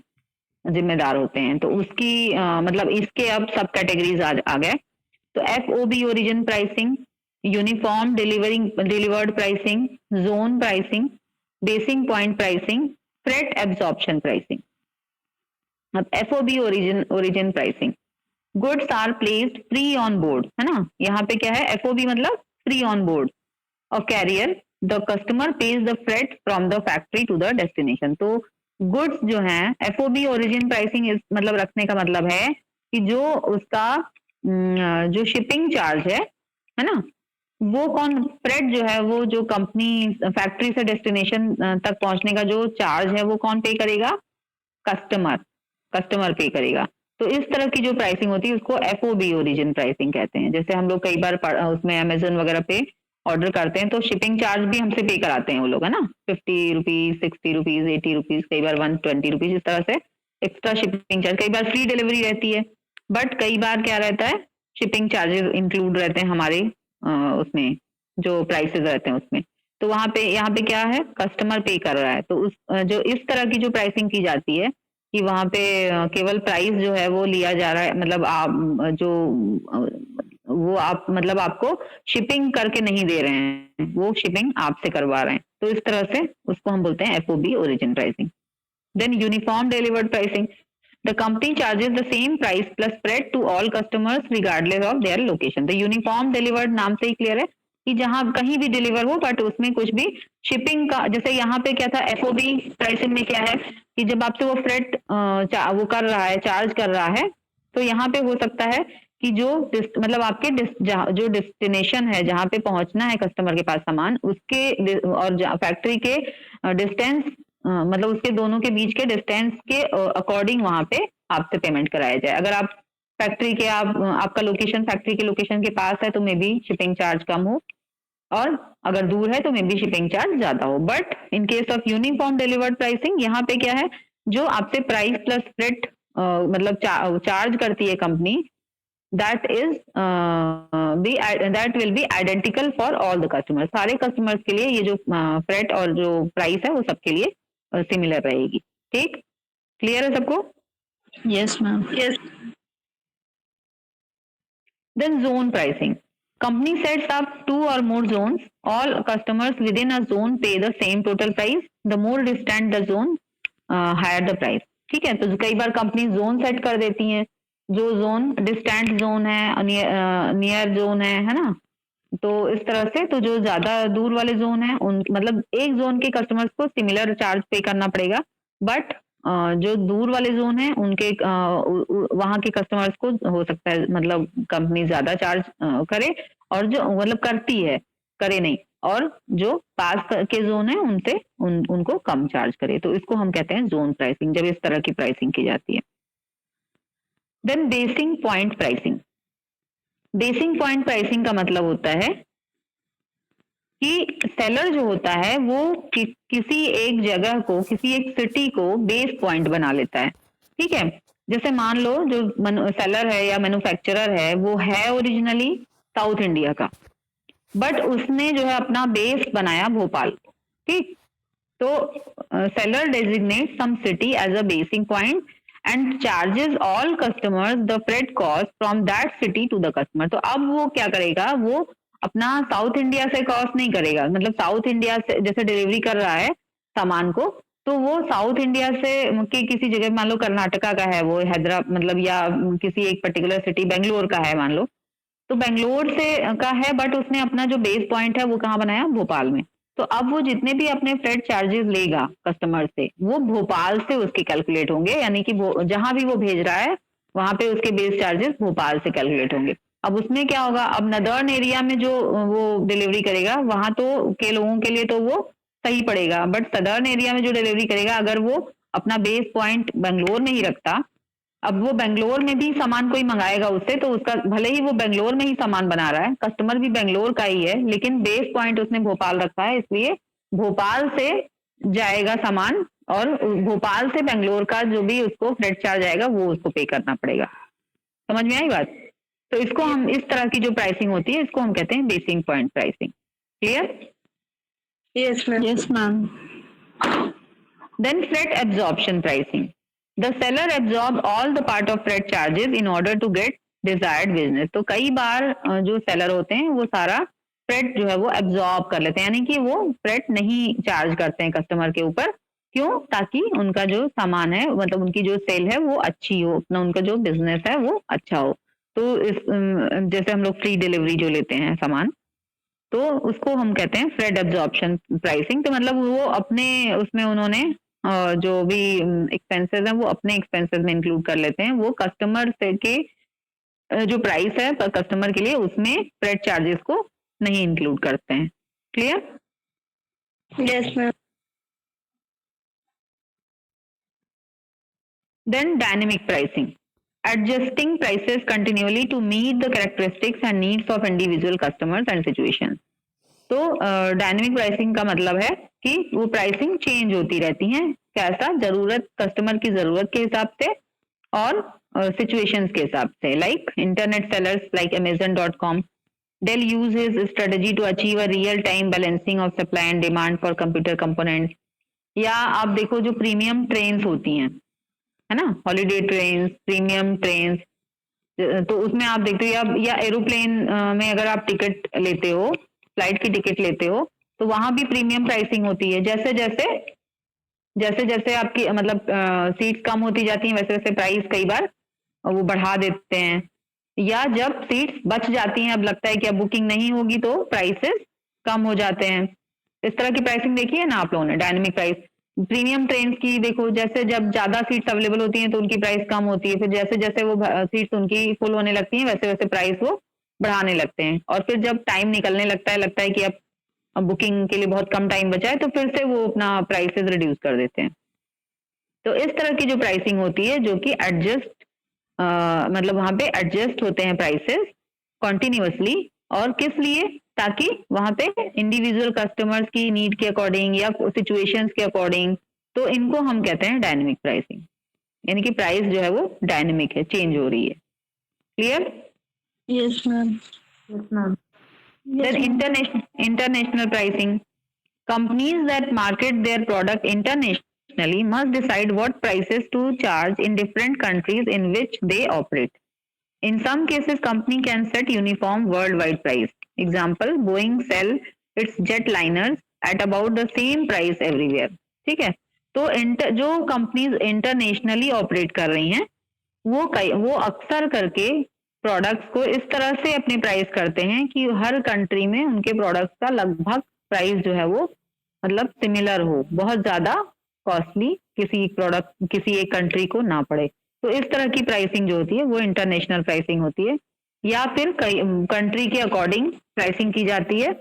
जिम्मेदार होते हैं। तो उसकी मतलब इसके अब सब कैटेगरीज आ गए। तो FOB origin pricing, uniform delivered pricing, zone pricing, basic point pricing, freight absorption pricing. अब FOB origin pricing, goods are placed free on board, है ना। यहाँ पे क्या है, FOB मतलब प्री ऑन बोर्ड और carrier, the customer pays the freight from the factory to the destination. तो गुड्स जो हैं FOB ओरिजिन प्राइसिंग मतलब रखने का मतलब है कि जो उसका जो शिपिंग चार्ज है ना, वो कौन, फ्रेट जो है वो जो कंपनी फैक्ट्री से डेस्टिनेशन तक पहुंचने का जो चार्ज है वो कौन पे करेगा, कस्टमर पे करेगा। तो इस तरह की जो प्राइसिंग होती है उसको FOB ओरिजिन प्राइसिंग कहते हैं। जैसे हम लोग कई बार उसमें अमेजोन वगैरह पे ऑर्डर करते हैं तो शिपिंग चार्ज भी हमसे पे कराते हैं वो लोग, है ना, 50 रुपीज, 60 रुपीज, 80 रुपीज, कई बार 120 रुपीज, इस तरह से एक्स्ट्रा शिपिंग चार्ज। कई बार फ्री डिलीवरी रहती है, बट कई बार क्या रहता है, शिपिंग चार्जेस इंक्लूड रहते हैं हमारे उसमें जो प्राइसेस रहते हैं उसमें। तो वहां पे यहाँ पे क्या है, कस्टमर पे कर रहा है। तो उस जो इस तरह की जो प्राइसिंग की जाती है कि वहां पे केवल प्राइस जो है वो लिया जा रहा है, मतलब आप जो वो आप मतलब आपको शिपिंग करके नहीं दे रहे हैं, वो शिपिंग आपसे करवा रहे हैं। तो इस तरह से उसको हम बोलते हैं FOB origin pricing. Then uniform delivered pricing, the company charges the same price plus spread to all customers regardless of their location. The uniform delivered नाम से ही क्लियर है कि जहां कहीं भी डिलीवर हो, बट उसमें कुछ भी शिपिंग का, जैसे यहाँ पे क्या था FOB प्राइसिंग में क्या है कि जब आपसे वो फ्रेट वो कर रहा है, चार्ज कर रहा है, तो यहाँ पे हो सकता है कि जो मतलब आपके जो डेस्टिनेशन है, जहाँ पे पहुंचना है कस्टमर के पास सामान, उसके और फैक्ट्री के डिस्टेंस मतलब उसके दोनों के बीच के डिस्टेंस के अकॉर्डिंग वहां पे आपसे पेमेंट कराया जाए। अगर आप फैक्ट्री के आपका लोकेशन फैक्ट्री के लोकेशन के पास है तो मे बी शिपिंग चार्ज कम हो, और अगर दूर है तो मे बी शिपिंग चार्ज ज्यादा हो। But in case of uniform delivered pricing, यहाँ पे क्या है, जो आपसे प्राइस प्लस फ्रेट मतलब चार्ज करती है company, that will be identical for all the customers। सारे कस्टमर्स के लिए ये जो फ्रेट और जो प्राइस है वो सबके लिए सिमिलर रहेगी। ठीक, क्लियर है सबको? Yes, ma'am. Yes. Then zone pricing, company sets up 2 or more zones, all customers within a zone pay the same total price, the more distant the zone higher the price। ठीक है, तो कई बार कंपनी जोन सेट कर देती हैं, जो जोन डिस्टेंट जोन है, नियर जोन है ना। तो इस तरह से तो जो ज्यादा दूर वाले जोन है उन मतलब एक जोन के कस्टमर्स को सिमिलर चार्ज पे करना पड़ेगा, बट जो दूर वाले जोन है उनके वहां के कस्टमर्स को हो सकता है मतलब कंपनी ज्यादा चार्ज करे, और जो मतलब करती है करे नहीं, और जो पास के जोन है उनसे उनको कम चार्ज करे। तो इसको हम कहते हैं जोन प्राइसिंग, जब इस तरह की प्राइसिंग की जाती है। Then basic point pricing. Basic point pricing का मतलब होता है कि सेलर जो होता है वो किसी एक जगह को, किसी एक सिटी को बेस पॉइंट बना लेता है। ठीक है, जैसे मान लो जो सेलर है या मैन्युफैक्चरर है वो है ओरिजिनली साउथ इंडिया का, बट उसने जो है अपना बेस बनाया भोपाल। ठीक, तो seller designates some city as a basing point and charges all customers the freight cost from that city to the customer। तो अब वो क्या करेगा, वो अपना साउथ इंडिया से कॉस्ट नहीं करेगा, मतलब साउथ इंडिया से जैसे डिलीवरी कर रहा है सामान को, तो वो साउथ इंडिया से कि किसी जगह, मान लो कर्नाटका का है वो, हैदराबाद मतलब, या किसी एक पर्टिकुलर सिटी बेंगलोर का है मान लो, तो बेंगलोर से का है, बट उसने अपना जो बेस पॉइंट है वो कहाँ बनाया, भोपाल में। तो अब वो जितने भी अपने फ्रेट चार्जेस लेगा कस्टमर से, वो भोपाल से उसके कैलकुलेट होंगे, यानी कि जहां भी वो भेज रहा है वहां पे उसके बेस चार्जेस भोपाल से कैलकुलेट होंगे। अब उसमें क्या होगा, अब नदर्न एरिया में जो वो डिलीवरी करेगा वहां तो के लोगों के लिए तो वो सही पड़ेगा, बट सदर्न एरिया में जो डिलीवरी करेगा अगर वो अपना बेस पॉइंट बेंगलोर में ही रखता, अब वो बेंगलोर में भी सामान कोई मंगाएगा उससे, तो उसका भले ही वो बेंगलोर में ही सामान बना रहा है, कस्टमर भी बेंगलोर का ही है, लेकिन बेस पॉइंट उसने भोपाल रखा है, इसलिए भोपाल से जाएगा सामान और भोपाल से बेंगलोर का जो भी उसको फ्रेट चार्ज आएगा वो उसको पे करना पड़ेगा। समझ में आई बात? तो इसको हम, इस तरह की जो प्राइसिंग होती है इसको हम कहते हैं basic point pricing. Clear? Yes ma'am. Yes, ma'am. Then freight absorption pricing. The seller absorb all the part of freight charges in order to get desired business। तो कई बार जो सेलर होते हैं वो सारा फ्रेट जो है वो एब्जॉर्ब कर लेते हैं, यानी कि वो फ्रेट नहीं चार्ज करते हैं कस्टमर के ऊपर। क्यों? ताकि उनका जो सामान है, मतलब उनकी जो सेल है वो अच्छी हो, अपना उनका जो बिजनेस है वो अच्छा हो। तो इस जैसे हम लोग फ्री डिलीवरी जो लेते हैं सामान, तो उसको हम कहते हैं फ्रेट एब्जॉर्प्शन प्राइसिंग। तो मतलब वो अपने उसमें उन्होंने जो भी एक्सपेंसेस हैं वो अपने एक्सपेंसेस में इंक्लूड कर लेते हैं, वो कस्टमर से के जो प्राइस है कस्टमर के लिए उसमें फ्रेट चार्जेस को नहीं इंक्लूड करते हैं। Clear? Yes ma'am. Then dynamic pricing, adjusting prices continually to meet the characteristics and needs of individual customers and situations। तो डायनेमिक प्राइसिंग का मतलब है कि वो प्राइसिंग चेंज होती रहती है, कैसा, जरूरत, कस्टमर की जरूरत के हिसाब से और सिचुएशंस के हिसाब से। Like internet sellers like Amazon.com, Dell uses strategy to achieve a real time balancing of supply and demand for computer components। या आप देखो जो प्रीमियम ट्रेन्स होती हैं, है ना, हॉलीडे ट्रेन्स, प्रीमियम ट्रेन्स, तो उसमें आप देखते हो, या एरोप्लेन में अगर आप टिकट लेते हो, फ्लाइट की टिकट लेते हो, तो वहां भी प्रीमियम प्राइसिंग होती है। जैसे जैसे आपकी मतलब सीट्स कम होती जाती हैं वैसे वैसे प्राइस कई बार वो बढ़ा देते हैं, या जब सीट्स बच जाती हैं, अब लगता है कि अब बुकिंग नहीं होगी, तो प्राइसेस कम हो जाते हैं। इस तरह की प्राइसिंग देखी है ना आप लोगों ने, डायनेमिक प्राइस। प्रीमियम ट्रेन की देखो, जैसे जब ज्यादा सीट्स अवेलेबल होती हैं तो उनकी प्राइस कम होती है, फिर जैसे जैसे वो सीट्स उनकी फुल होने लगती हैं वैसे वैसे प्राइस वो बढ़ाने लगते हैं, और फिर जब टाइम निकलने लगता है कि अब बुकिंग के लिए बहुत कम टाइम बचा है, तो फिर से वो अपना प्राइसेस रिड्यूस कर देते हैं। तो इस तरह की जो प्राइसिंग होती है जो कि एडजस्ट मतलब वहां पे एडजस्ट होते हैं प्राइसेस कॉन्टिन्यूअसली, और किस लिए, ताकि वहां पे इंडिविजुअल कस्टमर्स की नीड के अकॉर्डिंग या सिचुएशंस के अकॉर्डिंग, तो इनको हम कहते हैं डायनेमिक प्राइसिंग, यानी कि प्राइस जो है वो डायनेमिक है, चेंज हो रही है। Clear? Yes, ma'am. Yes ma'am. Then international pricing. Companies that market their product internationally must decide what prices to charge in different countries in which they operate. In some cases, company can set uniform worldwide price. Example, Boeing sell its jetliners at about the same price everywhere. ठीक है? तो जो कंपनीज इंटरनेशनली ऑपरेट कर रही हैं वो अक्सर करके प्रोडक्ट्स को इस तरह से अपने प्राइस करते हैं कि हर कंट्री में उनके प्रोडक्ट्स का लगभग प्राइस जो है वो मतलब सिमिलर हो, बहुत ज्यादा कॉस्टली किसी एक कंट्री को ना पड़े। तो इस तरह की प्राइसिंग जो होती है वो इंटरनेशनल प्राइसिंग होती है, या फिर कंट्री के अकॉर्डिंग प्राइसिंग की जाती है।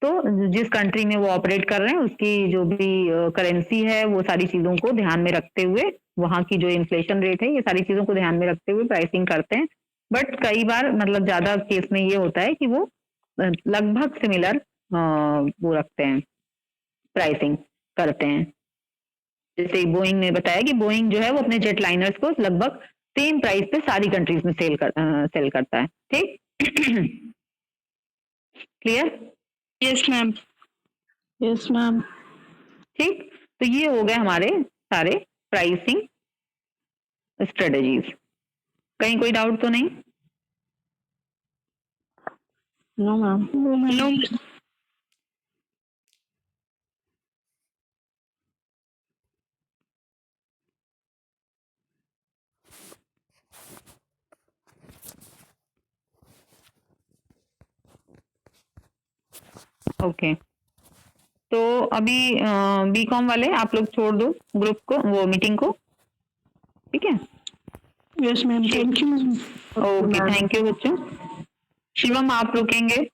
तो जिस कंट्री में वो ऑपरेट कर रहे हैं उसकी जो भी करेंसी है वो सारी चीजों को ध्यान में रखते हुए, वहां की जो इन्फ्लेशन रेट है ये सारी चीजों को ध्यान में रखते हुए प्राइसिंग करते हैं। बट कई बार मतलब ज्यादा केस में ये होता है कि वो लगभग सिमिलर वो रखते हैं, प्राइसिंग करते हैं। जैसे बोइंग ने बताया कि बोइंग जो है वो अपने जेट लाइनर्स को लगभग सेम प्राइस पे सारी कंट्रीज में सेल करता है। ठीक, clear? Yes, ma'am. Yes, ma'am. ठीक, तो ये हो गए हमारे सारे प्राइसिंग स्ट्रेटजीज। कहीं कोई डाउट तो नहीं? No, ma'am. No. ओके, तो अभी बीकॉम वाले आप लोग छोड़ दो ग्रुप को, वो मीटिंग को, ठीक है? Yes, ma'am. Thank you, ma'am. Okay, thank you बच्चों। शिवम आप रुकेंगे?